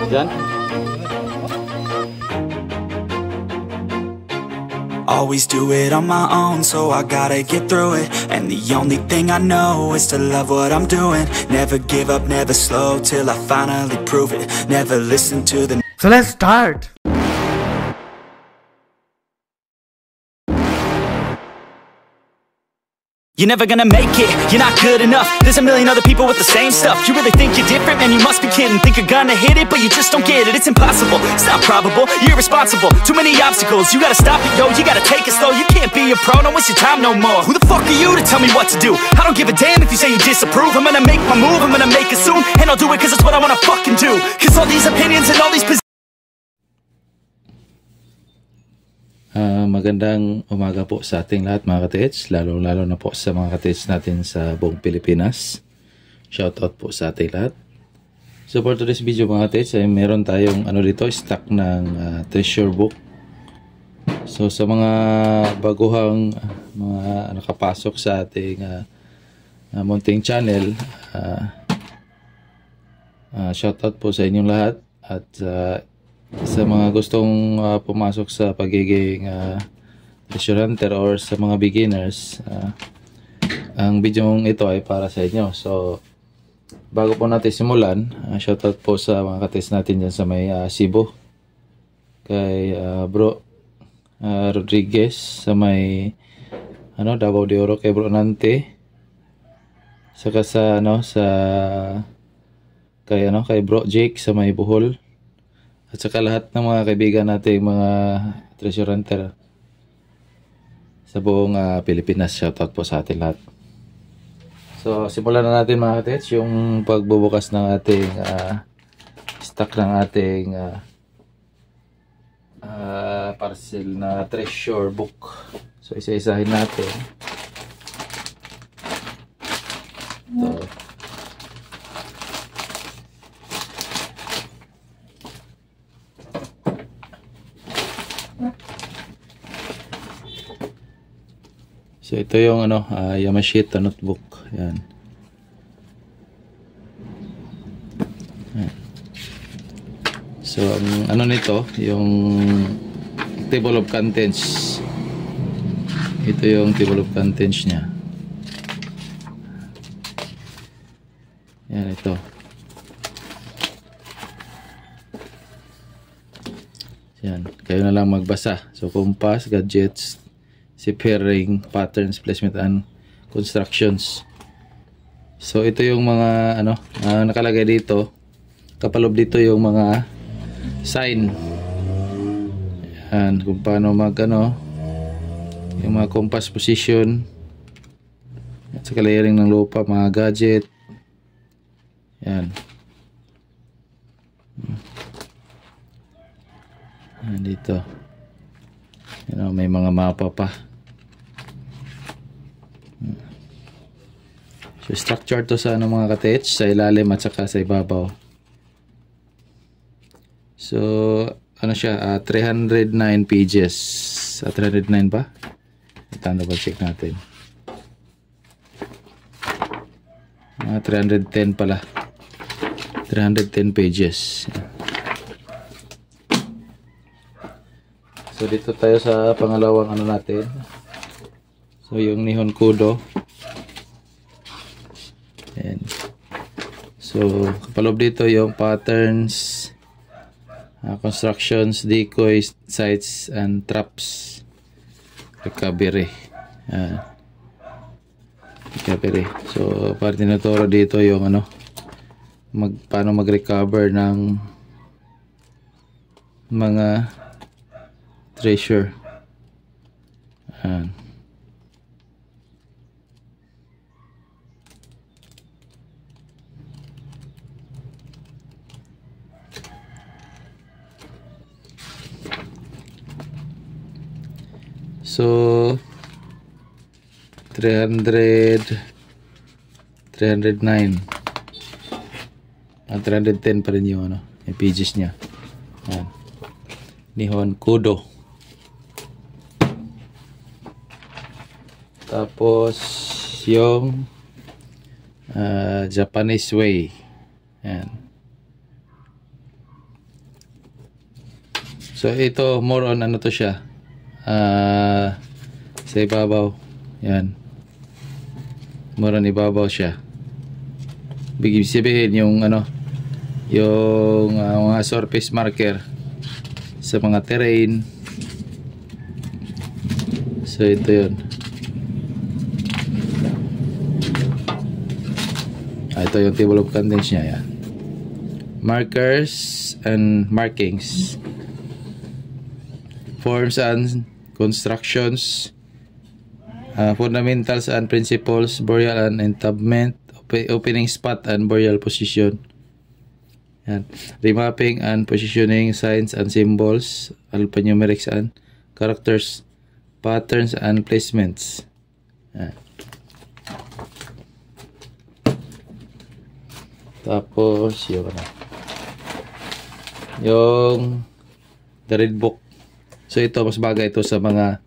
Diyan. Always do it on my own, so I gotta get through it. And the only thing I know is to love what I'm doing. Never give up, never slow, till I finally prove it. Never listen to the... So let's start. You're never gonna make it, you're not good enough. There's a million other people with the same stuff. You really think you're different? Man, you must be kidding. Think you're gonna hit it, but you just don't get it. It's impossible, it's not probable, you're irresponsible. Too many obstacles, you gotta stop it, yo. You gotta take it slow, you can't be a pro. Don't waste your time no more. Who the fuck are you to tell me what to do? I don't give a damn if you say you disapprove. I'm gonna make my move, I'm gonna make it soon. And I'll do it cause it's what I wanna fucking do. Cause all these opinions and all these Magandang umaga po sa ating lahat mga ka-TH, lalo na po sa mga ka-TH natin sa buong Pilipinas. Shoutout po sa ating lahat. So for today's video mga ka-TH ay meron tayong dito, stock ng treasure book. So sa mga baguhang mga nakapasok sa ating munting channel, shoutout po sa inyong lahat. At sa mga gustong pumasok sa pagiging treasure hunter or sa mga beginners, ang video ito ay para sa inyo. So bago po natin simulan, shoutout po sa mga ka-TH natin dyan sa may Cebu, kay bro Rodriguez sa may Davao de Oro, kay bro Nante, saka sa kay bro Jake sa may Bohol, at saka lahat ng mga kaibigan natin, mga treasure hunter sa buong Pilipinas. Shoutout po sa atin lahat. So simulan na natin mga ka-TH yung pagbubukas ng ating stock ng ating parcel na treasure book. So isa-isahin natin ito. So ito yung Yamashita notebook. Yan. Yan. So ang nito, yung table of contents. Ito yung table of contents niya. Yan, ito. Yan, kayo na lang magbasa. So compass, gadgets, pairing, patterns, placement, and constructions. So ito yung mga nakalagay dito. Kapalob dito yung mga sign. Yan, kung paano yung mga compass position, at saka layering ng lupa, mga gadget. Yan. Yan dito. May mga mapa pa. So structure to sa mga ka-TH, sa ilalim at saka sa ibabaw. So siya, 309 pages. 309 ba? Ito, double check natin. 310 pala. 310 pages. So dito tayo sa pangalawang natin. So yung Nihon Kudo. Ayan. So kapalob dito yung patterns, constructions, decoys, sites, and traps. Recovery. Recovery. So parte tinuturo dito yung paano mag-recover ng mga treasure. Ayan. So 309 310 pa rin yung yung pages niya. Ayan. Nihon Kudo. Tapos yung Japanese Way. Ayan. So ito more on ano to siya, sa ibabaw. Yan, more on ibabaw siya. Bigyan sabihin yung ano, yung mga surface marker sa mga terrain. So ito yun. Ito yung table of contents niya. Yan, markers and markings, forms and constructions, fundamentals and principles, burial and entombment, opening spot and burial position. Yan. Remapping and positioning, signs and symbols, alphanumerics and characters, patterns and placements. Yan. Tapos yung the red book. So ito mas bagay ito sa mga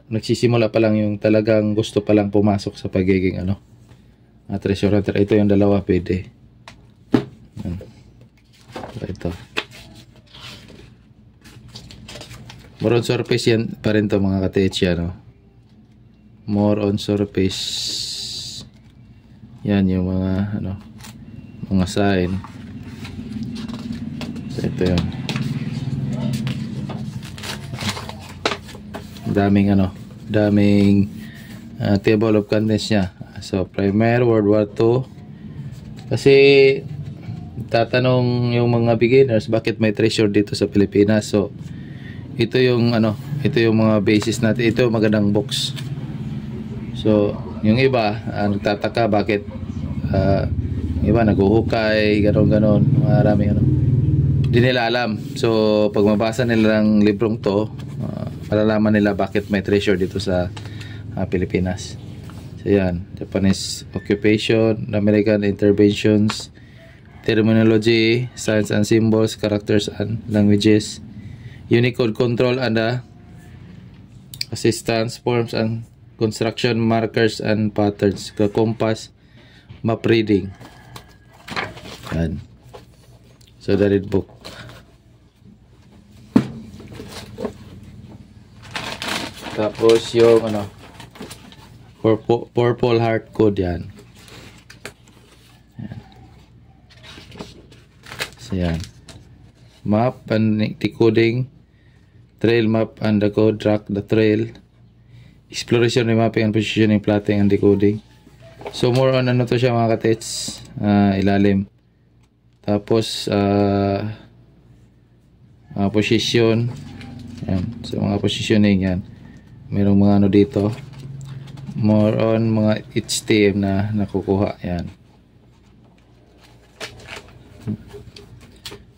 nagsisimula pa lang, yung talagang gusto pa lang pumasok sa pagiging ano, treasure hunter. Ito yung dalawa pwede. Ito. More on surface yan pa rin to mga ka-TH yan, no? More on surface. Yan yung mga ano, mga sign. So ito yun. Daming ano, daming table of contents niya. So primer, World War II. Kasi tatanong yung mga beginners, bakit may treasure dito sa Pilipinas? So ito yung ano, ito yung mga basis natin. Ito yung magandang box. So yung iba nagtataka bakit yung iba naguhukay, ganon, maraming ano, hindi nila alam. So pag mabasa nila ng librong to, malalaman nila bakit may treasure dito sa Pilipinas. So yan, Japanese occupation, American interventions, terminology, signs and symbols, characters and languages, Unicode control and assistance, forms and construction, markers and patterns, compass, map reading. Yan. So the red book. Tapos yung ano, purple heart code yan. Yan. So yan. Map and decoding, trail map and the code, track the trail, exploration, remapping and positioning, plotting and decoding. So more on ano to siya mga ka-TH, ilalim. Tapos position. Yan. So mga positioning yan. Merong mga ano dito. More on mga HTM na nakukuha. Yan.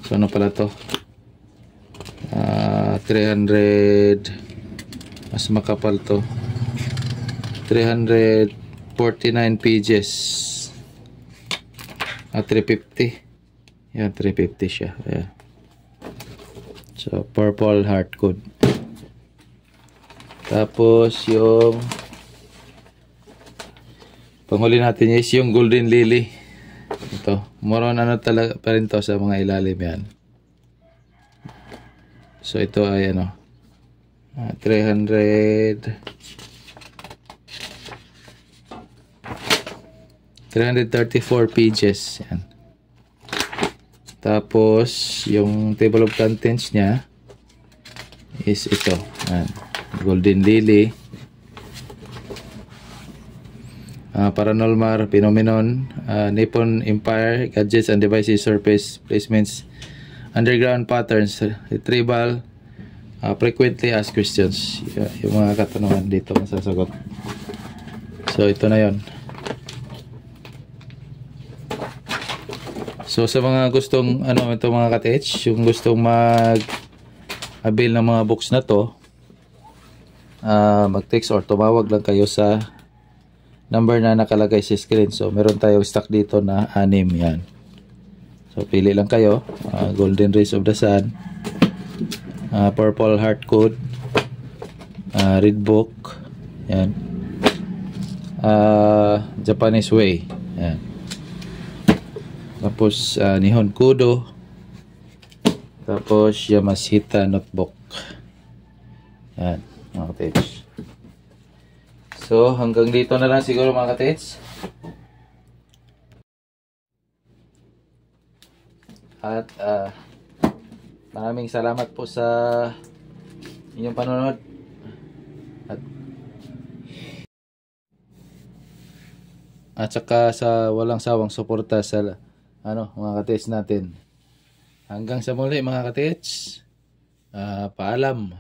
So ano pala to? 300, mas makapal to. 349 pages. 350. Yan, 350 siya. Ayan. So purple heart code. Tapos yung panghuli natin is yung golden lily. Ito, more on ano talaga pa rin to sa mga ilalim yan. So ito ay ano, 334 pages yan. Tapos yung table of contents nya is ito, yan. Golden lily, paranormal phenomenon, Nippon Empire, gadgets and devices, surface placements, underground patterns, retrieval, frequently asked questions. Yung mga katanungan dito masasagot. So ito na yon. So sa mga gustong ano, ito mga ka-TH, yung gustong mag-avail ng mga books na to, mag-text or tumawag lang kayo sa number na nakalagay sa screen. So meron tayong stock dito na 6 yan. So pili lang kayo. Golden Rays of the Sun, Purple Heart Code, Red Book, yan, Japanese Way, yan. Tapos Nihon Kudo, Tapos Yamashita notebook. Yan mga katits. So hanggang dito na lang siguro mga katits. At maraming salamat po sa inyong panonood. At saka sa walang sawang suporta sa mga katits natin. Hanggang sa muli mga katits. Paalam.